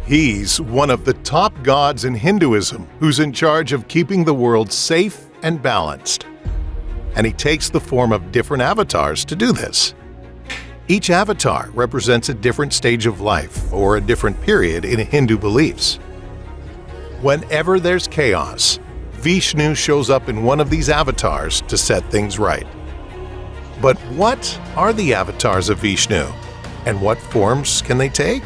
He's one of the top gods in Hinduism who's in charge of keeping the world safe and balanced. And he takes the form of different avatars to do this. Each avatar represents a different stage of life or a different period in Hindu beliefs. Whenever there's chaos, Vishnu shows up in one of these avatars to set things right. But what are the avatars of Vishnu, and what forms can they take?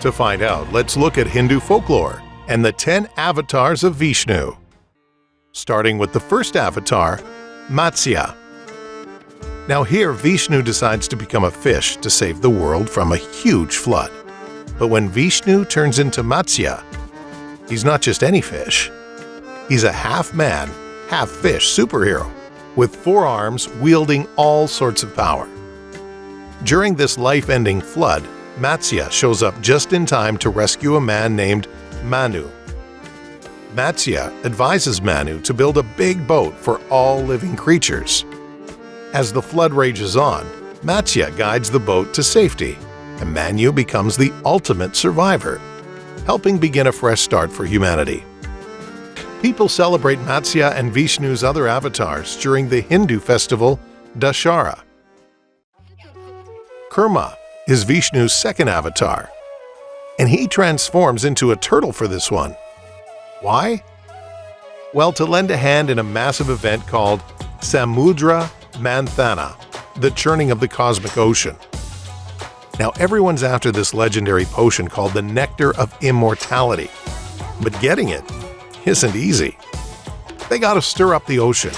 To find out, let's look at Hindu folklore and the 10 avatars of Vishnu. Starting with the first avatar, Matsya. Now here, Vishnu decides to become a fish to save the world from a huge flood. But when Vishnu turns into Matsya, he's not just any fish. He's a half-man, half-fish superhero with 4 arms wielding all sorts of power. During this life-ending flood, Matsya shows up just in time to rescue a man named Manu. Matsya advises Manu to build a big boat for all living creatures. As the flood rages on, Matsya guides the boat to safety, and Manu becomes the ultimate survivor, helping begin a fresh start for humanity. People celebrate Matsya and Vishnu's other avatars during the Hindu festival Dussehra. Kurma is Vishnu's second avatar, and he transforms into a turtle for this one. Why? Well, to lend a hand in a massive event called Samudra Manthana, the churning of the cosmic ocean. Now everyone's after this legendary potion called the Nectar of Immortality, but getting it isn't easy. They gotta stir up the ocean,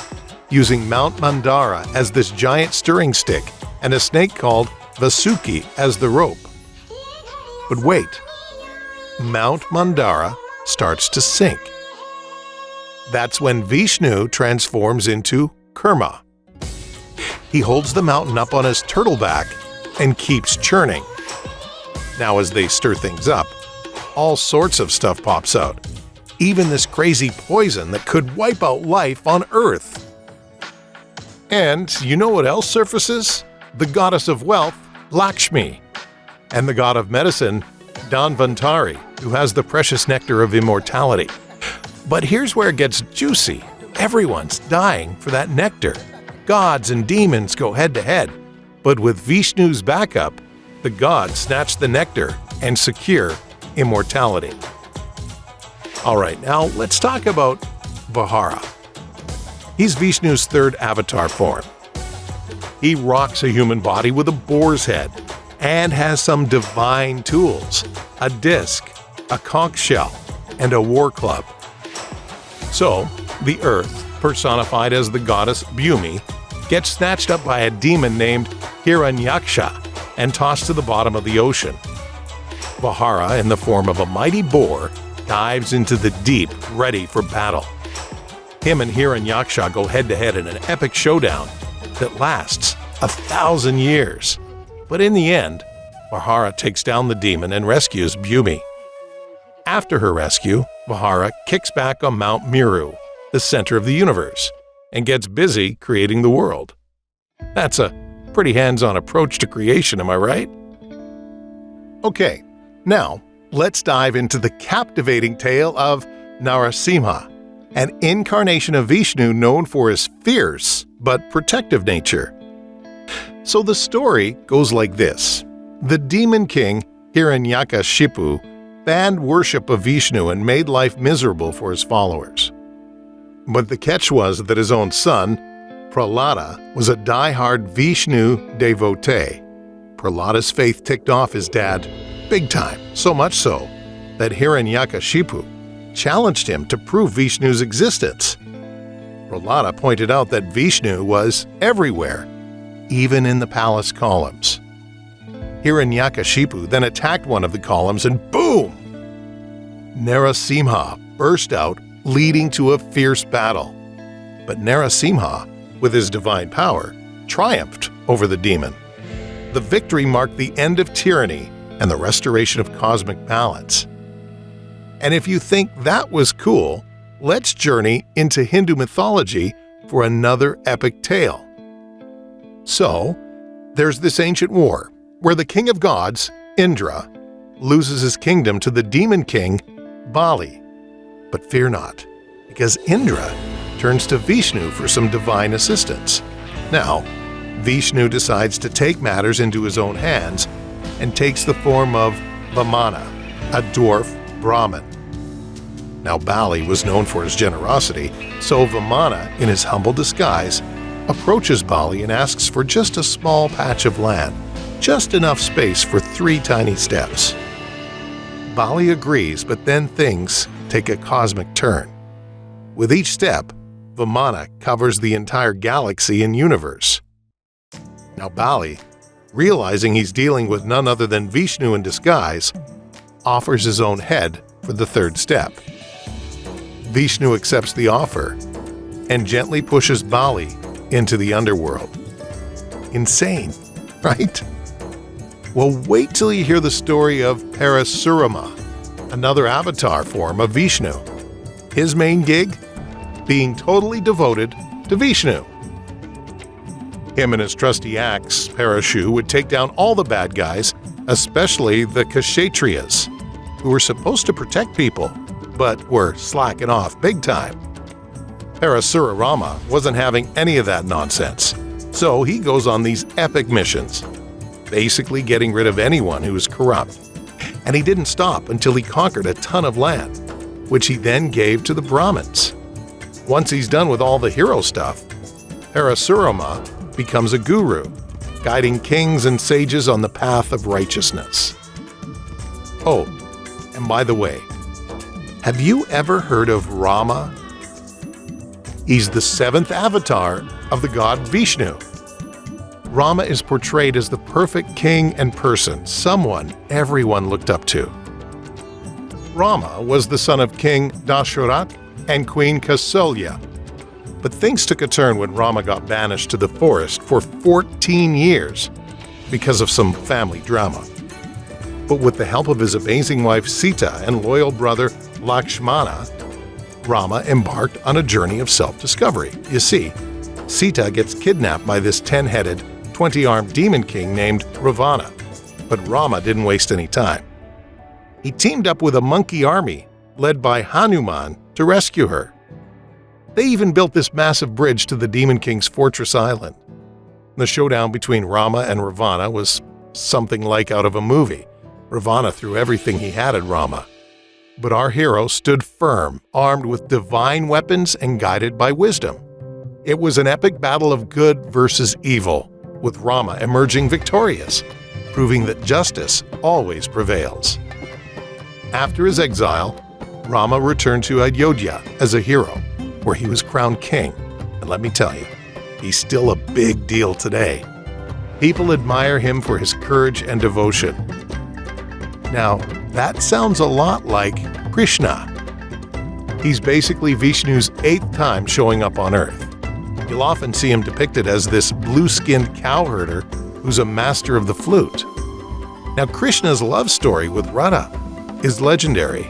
using Mount Mandara as this giant stirring stick and a snake called Vasuki as the rope. But wait, Mount Mandara starts to sink. That's when Vishnu transforms into Kurma. He holds the mountain up on his turtle back and keeps churning. Now as they stir things up, all sorts of stuff pops out, even this crazy poison that could wipe out life on Earth. And you know what else surfaces? The goddess of wealth, Lakshmi, and the god of medicine, Dhanvantari, who has the precious nectar of immortality. But here's where it gets juicy. Everyone's dying for that nectar. Gods and demons go head-to-head. But with Vishnu's backup, the gods snatch the nectar and secure immortality. Alright, now let's talk about Vihara. He's Vishnu's third avatar form. He rocks a human body with a boar's head and has some divine tools, a disc, a conch shell, and a war club. So, the earth, personified as the goddess Bhumi, gets snatched up by a demon named Hiranyaksha and tossed to the bottom of the ocean. Vihara, in the form of a mighty boar, dives into the deep, ready for battle. Him and Hiranyaksha go head-to-head in an epic showdown that lasts 1,000 years. But in the end, Vihara takes down the demon and rescues Bhumi. After her rescue, Vihara kicks back on Mount Meru, the center of the universe, and gets busy creating the world. That's a pretty hands-on approach to creation, am I right? Okay, now let's dive into the captivating tale of Narasimha, an incarnation of Vishnu known for his fierce but protective nature. So the story goes like this. The demon king Hiranyakashipu banned worship of Vishnu and made life miserable for his followers. But the catch was that his own son, Prahlada, was a die-hard Vishnu devotee. Prahlada's faith ticked off his dad big time, so much so that Hiranyakashipu challenged him to prove Vishnu's existence. Prahlada pointed out that Vishnu was everywhere, even in the palace columns. Hiranyakashipu then attacked one of the columns and boom! Narasimha burst out, leading to a fierce battle. But Narasimha, with his divine power, triumphed over the demon. The victory marked the end of tyranny and the restoration of cosmic balance. And if you think that was cool, let's journey into Hindu mythology for another epic tale. So, there's this ancient war where the king of gods, Indra, loses his kingdom to the demon king, Bali. But fear not, because Indra turns to Vishnu for some divine assistance. Now, Vishnu decides to take matters into his own hands and takes the form of Vamana, a dwarf Brahmin. Now, Bali was known for his generosity, so Vamana, in his humble disguise, approaches Bali and asks for just a small patch of land, just enough space for 3 tiny steps. Bali agrees, but then things take a cosmic turn. With each step, Vamana covers the entire galaxy and universe. Now Bali, realizing he's dealing with none other than Vishnu in disguise, offers his own head for the 3rd step. Vishnu accepts the offer and gently pushes Bali into the underworld. Insane, right? Well, wait till you hear the story of Parasurama, another avatar form of Vishnu. His main gig? Being totally devoted to Vishnu. Him and his trusty axe, Parashu, would take down all the bad guys, especially the Kshatriyas, who were supposed to protect people, but were slacking off big time. Parasurama wasn't having any of that nonsense, so he goes on these epic missions, basically getting rid of anyone who was corrupt. And he didn't stop until he conquered a ton of land, which he then gave to the Brahmins. Once he's done with all the hero stuff, Parasurama becomes a guru, guiding kings and sages on the path of righteousness. Oh, and by the way, have you ever heard of Rama? He's the 7th avatar of the god Vishnu. Rama is portrayed as the perfect king and person, someone everyone looked up to. Rama was the son of King Dasharath and Queen Kausalya. But things took a turn when Rama got banished to the forest for 14 years because of some family drama. But with the help of his amazing wife Sita and loyal brother Lakshmana, Rama embarked on a journey of self-discovery. You see, Sita gets kidnapped by this 10-headed, 20-armed demon king named Ravana. But Rama didn't waste any time. He teamed up with a monkey army led by Hanuman to rescue her. They even built this massive bridge to the Demon King's fortress island. The showdown between Rama and Ravana was something like out of a movie. Ravana threw everything he had at Rama. But our hero stood firm, armed with divine weapons and guided by wisdom. It was an epic battle of good versus evil, with Rama emerging victorious, proving that justice always prevails. After his exile, Rama returned to Ayodhya as a hero, where he was crowned king. And let me tell you, he's still a big deal today. People admire him for his courage and devotion. Now, that sounds a lot like Krishna. He's basically Vishnu's 8th time showing up on Earth. You'll often see him depicted as this blue-skinned cowherder who's a master of the flute. Now, Krishna's love story with Radha is legendary,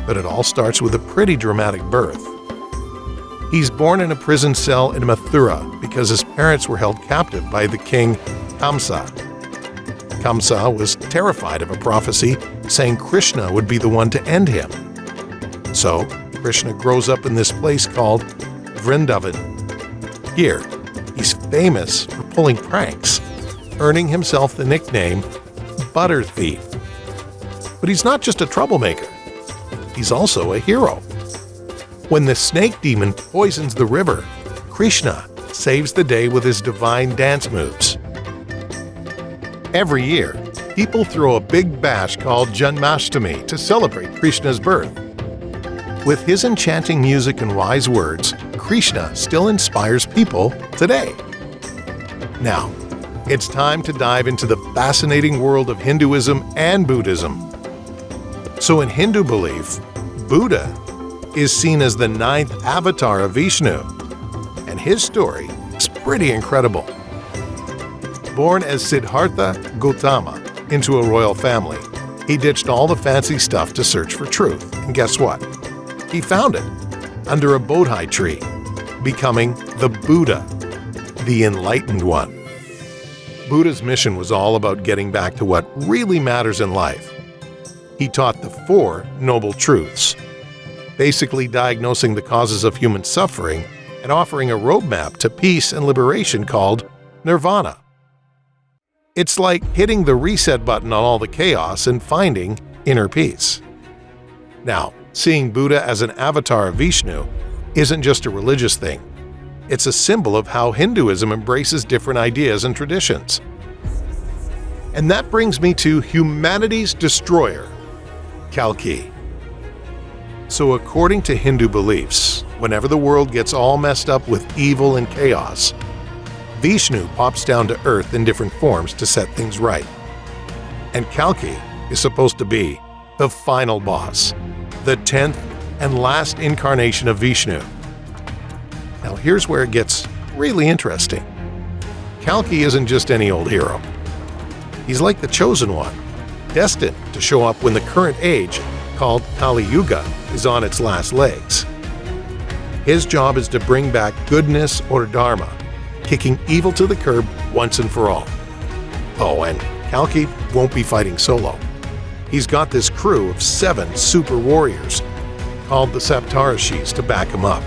but it all starts with a pretty dramatic birth. He's born in a prison cell in Mathura because his parents were held captive by the king Kamsa. Kamsa was terrified of a prophecy saying Krishna would be the one to end him. So, Krishna grows up in this place called Vrindavan. Here, he's famous for pulling pranks, earning himself the nickname Butter Thief. But he's not just a troublemaker. He's also a hero. When the snake demon poisons the river, Krishna saves the day with his divine dance moves. Every year, people throw a big bash called Janmashtami to celebrate Krishna's birth. With his enchanting music and wise words, Krishna still inspires people today. Now, it's time to dive into the fascinating world of Hinduism and Buddhism. So in Hindu belief, Buddha is seen as the 9th avatar of Vishnu, and his story is pretty incredible. Born as Siddhartha Gautama into a royal family, he ditched all the fancy stuff to search for truth, and guess what? He found it under a bodhi tree, becoming the Buddha, the enlightened one. Buddha's mission was all about getting back to what really matters in life. He taught the Four Noble Truths, basically diagnosing the causes of human suffering and offering a roadmap to peace and liberation called Nirvana. It's like hitting the reset button on all the chaos and finding inner peace. Now, seeing Buddha as an avatar of Vishnu isn't just a religious thing. It's a symbol of how Hinduism embraces different ideas and traditions. And that brings me to humanity's destroyer, Kalki. So according to Hindu beliefs, whenever the world gets all messed up with evil and chaos, Vishnu pops down to Earth in different forms to set things right. And Kalki is supposed to be the final boss, the 10th and last incarnation of Vishnu. Now here's where it gets really interesting. Kalki isn't just any old hero. He's like the chosen one, destined to show up when the current age, called Kali Yuga, is on its last legs. His job is to bring back goodness or dharma, kicking evil to the curb once and for all. Oh, and Kalki won't be fighting solo. He's got this crew of 7 super warriors, called the Saptarishis, to back him up.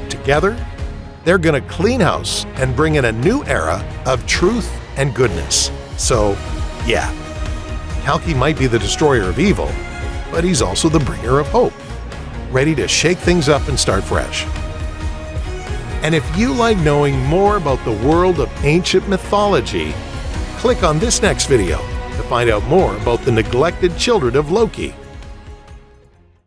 Together, they're gonna clean house and bring in a new era of truth and goodness. So, yeah, Kalki might be the destroyer of evil, but he's also the bringer of hope, ready to shake things up and start fresh. And if you like knowing more about the world of ancient mythology, click on this next video to find out more about the neglected children of Loki.